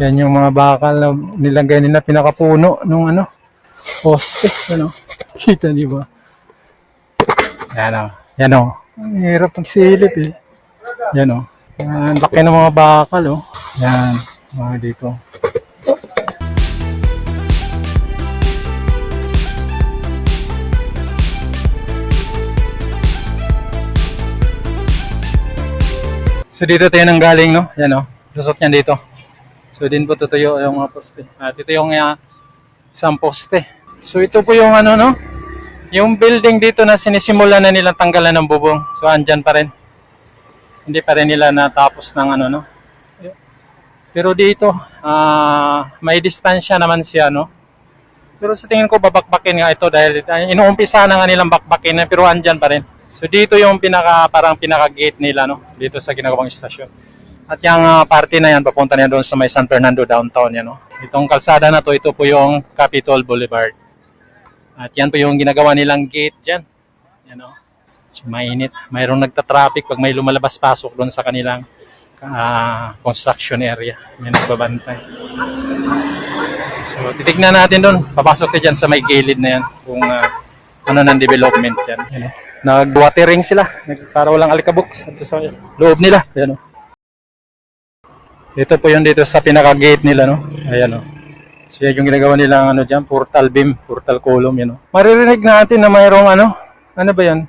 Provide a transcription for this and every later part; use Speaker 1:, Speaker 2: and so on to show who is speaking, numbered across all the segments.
Speaker 1: Yan yung mga bakal na nilagay nila pinakapuno nung ano, poste. Ano? Kita niyo ba? Yan o. Yan o. Ang hirap magsilip eh. Yan o. Ang laki ng mga bakal o. Yan. Mga dito. So dito tayo nang galing no. Yan o. Lusot yan dito. So din po tutuyo yung mga poste. At ito yung isang poste. So ito po yung ano no. Yung building dito na sinisimula na nilang tanggalan ng bubong. So andyan pa rin. Hindi pa rin nila natapos ng ano no. Pero dito may distansya naman siya no. Pero sa tingin ko babakbakin nga ito dahil inuumpisa na nga nilang bakbakin pero andyan pa rin. So dito yung parang pinaka gate nila no. Dito sa ginagawang istasyon. At yung party na yan, papunta niya doon sa may San Fernando downtown yan, no? Itong kalsada na to, ito po yung Capitol Boulevard. At yan po yung ginagawa nilang gate dyan. Yan, no? So, mainit. Mayroong nagtatraffic pag may lumalabas-pasok doon sa kanilang construction area. May nagbabantay. So, titignan natin doon. Papasok tayo dyan sa may gilid na yan. Kung ano ng development dyan. Yan, no? Nag-watering sila. Para walang alikabok sa loob nila. Yan, no? Ito po yung dito sa pinaka-gate nila, no? Ayan, no? So, yung ginagawa nilang ano dyan, portal beam, portal column, yan, no? Maririnig natin na mayroong ano ba yan?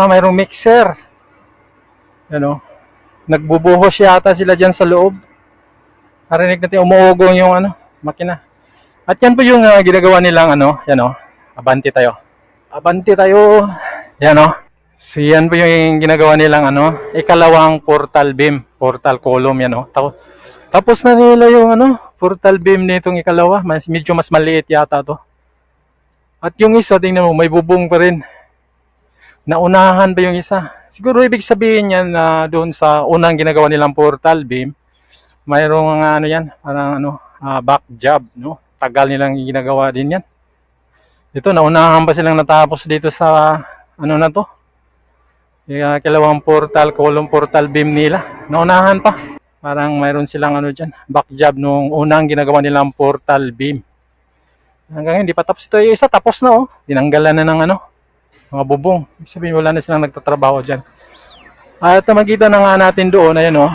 Speaker 1: Mayroong mixer. Yan, no? Nagbubuhos yata sila dyan sa loob. Marinig natin, umuugong yung makina. At yan po yung ginagawa nilang yan, no? Abante tayo. Abante tayo. Yan, no? So, yan po yung ginagawa nilang ikalawang portal beam, portal column, yan, no? Tapos na nila yung portal beam nitong ikalawa. Medyo mas maliit yata to. At yung isa, tingnan mo, may bubong pa rin. Naunahan pa yung isa. Siguro ibig sabihin yan na doon sa unang ginagawa nilang portal beam, mayroong yan, parang back job, no? Tagal nilang ginagawa din yan. Ito, naunahan pa silang natapos dito sa na to. Yung ikalawang portal, column portal beam nila. Naunahan pa. Parang mayroon silang dyan, back job nung unang ginagawa nilang portal beam. Hanggang hindi pa tapos ito. Yung isa tapos na oh. Tinanggalan na ng mga bubong. Ibig sabihin wala na silang nagtatrabaho dyan. At makita na nga natin doon, ayan oh.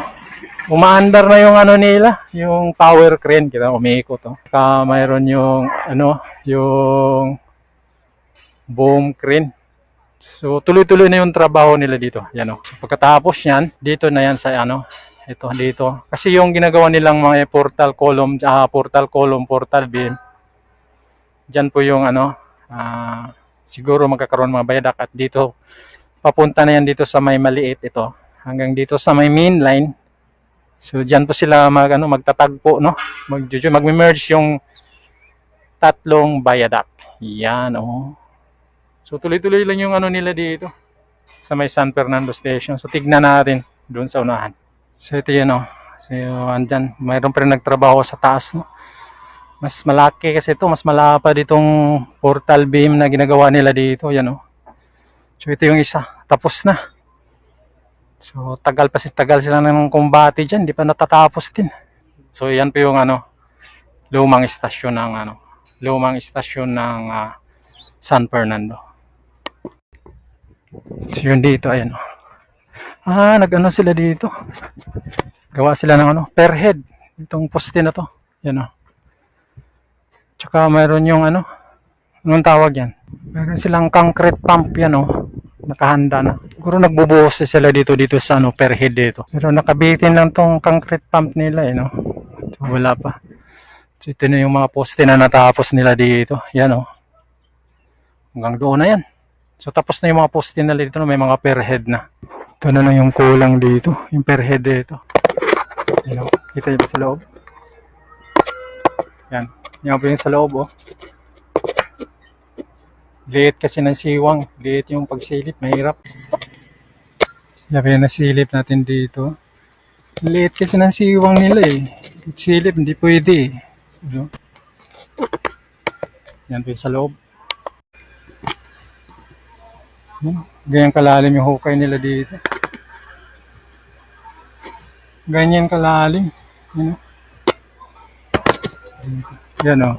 Speaker 1: Umaandar na yung nila, yung tower crane. Kita umiikot oh. Saka mayroon yung yung boom crane. So tuloy-tuloy na yung trabaho nila dito. Yan oh. So, pagkatapos yan, dito na yan sa ito dito. Kasi yung ginagawa nilang mga portal column, portal beam. Diyan po yung siguro magkakaroon mga viaduct at dito papunta na yan dito sa may maliit ito hanggang dito sa may main line. So diyan po sila magtatagpo no. Magme-merge yung tatlong viaduct. Yan oh. So tuloy-tuloy lang yung nila dito sa may San Fernando Station. So tignan natin doon sa unahan. So ito yun oh. So andyan, mayroon pa rin nagtrabaho sa taas no. Mas malaki kasi ito, mas malapad itong portal beam na ginagawa nila dito, yan oh. So ito yung isa, tapos na. So tagal sila ng kumbati diyan, di pa natatapos din. So yan po yung lumang istasyon ng San Fernando. So yun dito, ayan oh. Sila dito. Gawa sila ng per head. Itong poste na to. Yan o. Tsaka mayroon yung anong tawag yan? Mayroon silang concrete pump yan o. Nakahanda na. Siguro nagbubuhos sila dito sa per head dito. Pero nakabitin lang tong concrete pump nila no. So, wala pa. So ito na yung mga poste na natapos nila dito. Yan o. Hanggang doon na yan. So tapos na yung mga poste nila dito. May mga per head na. Ito na lang yung kulang dito. Yung per head dito. Yan o. Kita nyo ba sa loob? Yan. Yan po yung sa loob oh. Liit kasi ng siwang. Liit yung pagsilip. Mahirap. Yan po yung nasilip natin dito. Liit kasi ng siwang nila eh. Silip hindi pwede eh. Yan po yung sa loob. Ganyan kalalim yung hukay nila dito. Ganyan kalalim. Yan o.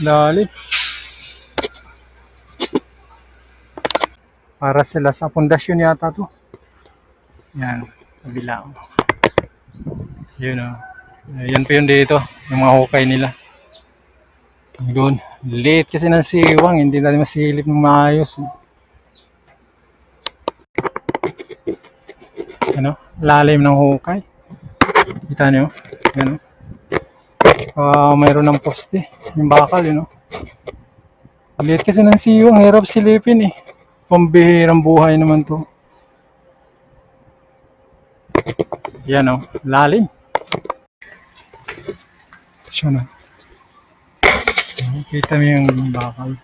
Speaker 1: Lali. Para sila sa pundasyon yata to. Yan. Kabila. Yun o. Yan pa yun dito. Yung mga hukay nila. Doon. Late kasi ng siwang. Hindi natin masilip ng maayos. Ano? Lalim ng hukay. Kita nyo? Yan o. Mayroon ng poste. Yung bakal yun o. Late kasi ng siwang. Hirap silipin eh. Pambihirang buhay naman to. Yan o. Lalim. Siya na. Kita mo yung bakal.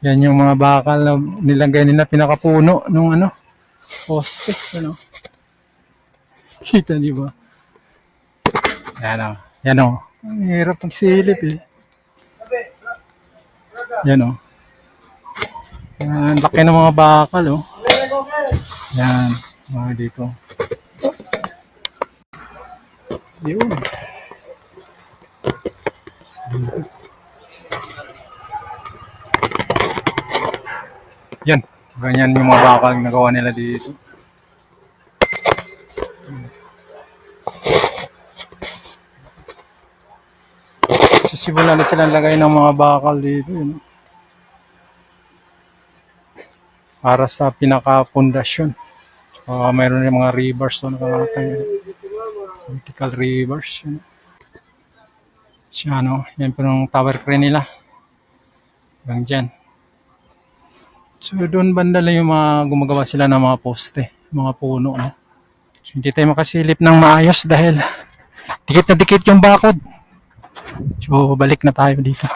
Speaker 1: Yan yung mga bakal na nilagay nila pinakapuno nung ano, poste. Ano? Kita niyo ba? Yan o. Yan o. Ang hirap magsilip eh. Yan o. Yan, laki ng mga bakal o. Yan. Mga dito. Yun. Yan. Ganyan yung mga bakal na nagawa nila dito. Sisimula na silang lagay ng mga bakal dito. Yun. Para sa pinaka-pundasyon. Mayroon yung mga rebars. Vertical rebars. Yun. Siya, no? Yan po yung tower crane nila. Hanggang dyan. So doon banda lang yung mga gumagawa sila ng mga poste, mga puno. No? So, hindi tayo makasilip ng maayos dahil dikit na dikit yung bakod. So balik na tayo dito.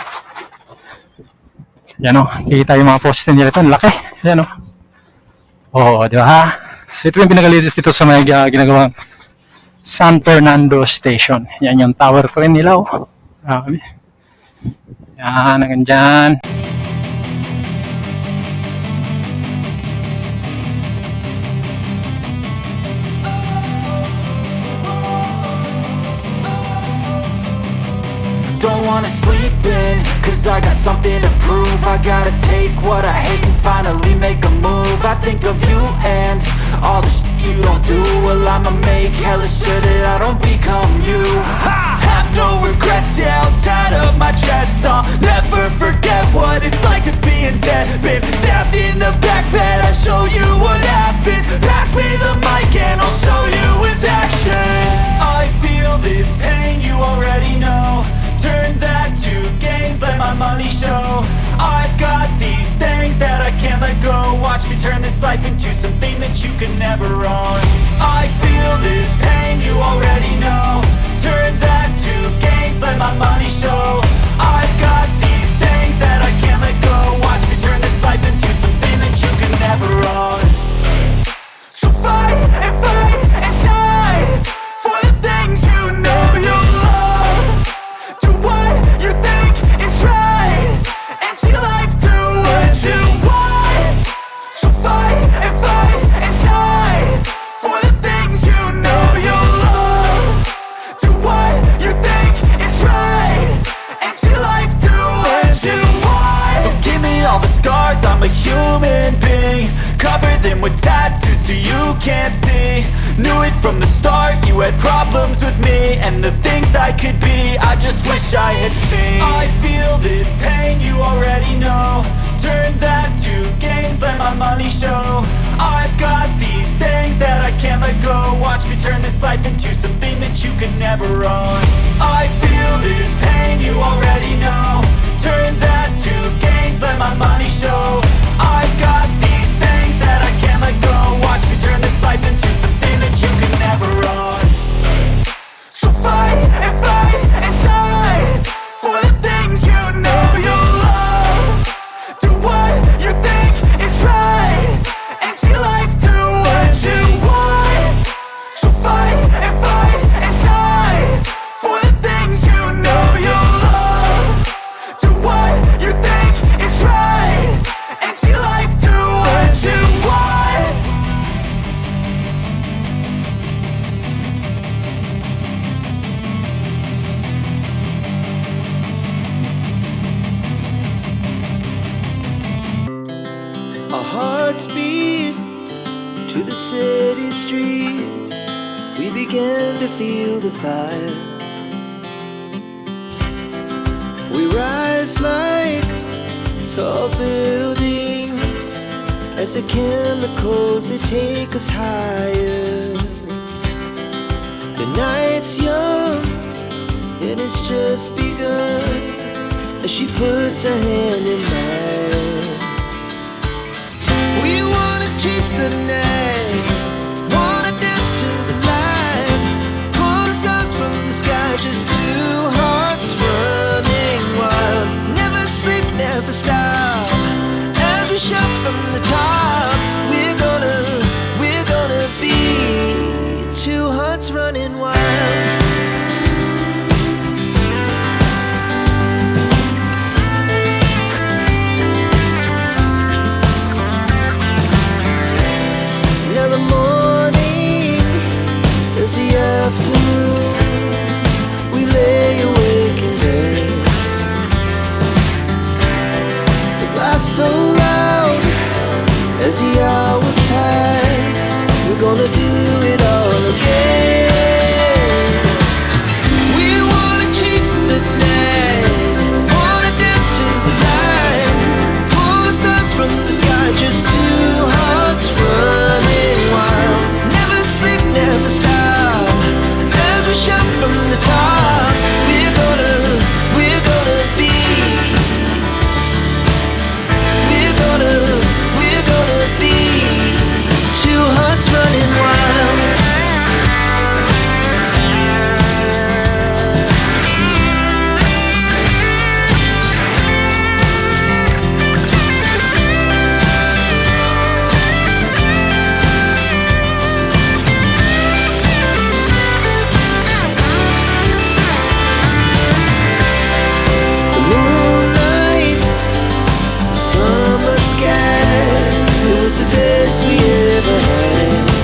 Speaker 1: Yan o, kita yung mga poste nila ito. Laki. Yan o. Oo, di ba? So ito yung pinagalitis dito sa mga ginagawang San Fernando Station. Yan yung tower crane nila o. Grabe. Yan, hanggang dyan.
Speaker 2: Don't wanna sleep in, cause I got something to prove. I gotta take what I hate and finally make a move. I think of you and all the shit you don't do. Well, I'ma make hella sure that I don't become you. I have no regrets, yeah, I'll tie up my chest. I'll never forget what it's like to be in debt. Been stabbed in the back bed, I'll show you what happens. Pass me the mic and I'll show you with action. I feel this pain, you already know. Turn that to gains, let my money show. I've got these things that I can't let go. Watch me turn this life into something that you could never own. I feel this pain, you already know. Turn that to gains, let my money show. I've got these things that I can't let go. Watch me turn this life into something that you could never own. So fight and die for the things you know you love. Do what you think is right, and see life do what you want. So fight and die for the things you know you love. Do what you think is right, and see life do what you want. So give me all the scars, I'm a human being. Cover them with tattoos so you can't see. Knew it from the start, you had problems with me and the things I could be, I just wish I had seen. I feel this pain, you already know. Turn that to gains, let my money show. I've got these things that I can't let go. Watch me turn this life into something that you could never own. I feel this pain, you already know. Turn that to gains, let my money show. I've got these things that I can't let go. Watch me turn this life into something that you could never own. So fight and die for the things you know you love. Do what you think is right, and see life do what you want. So fight and die for the things you know you love. Do what you think
Speaker 3: speed to the city streets. We began to feel the fire. We rise like tall buildings as the chemicals, they take us higher. The night's young and it's just begun as she puts her hand in mine. We wanna chase the night, wanna dance to the light, pull the stars from the sky, just two hearts running wild. Never sleep, never stop, as we shout from the top. We're gonna be two hearts running wild. Now the morning is the afternoon. We lay awake in bed. The laughs so loud as the hours pass. We're gonna do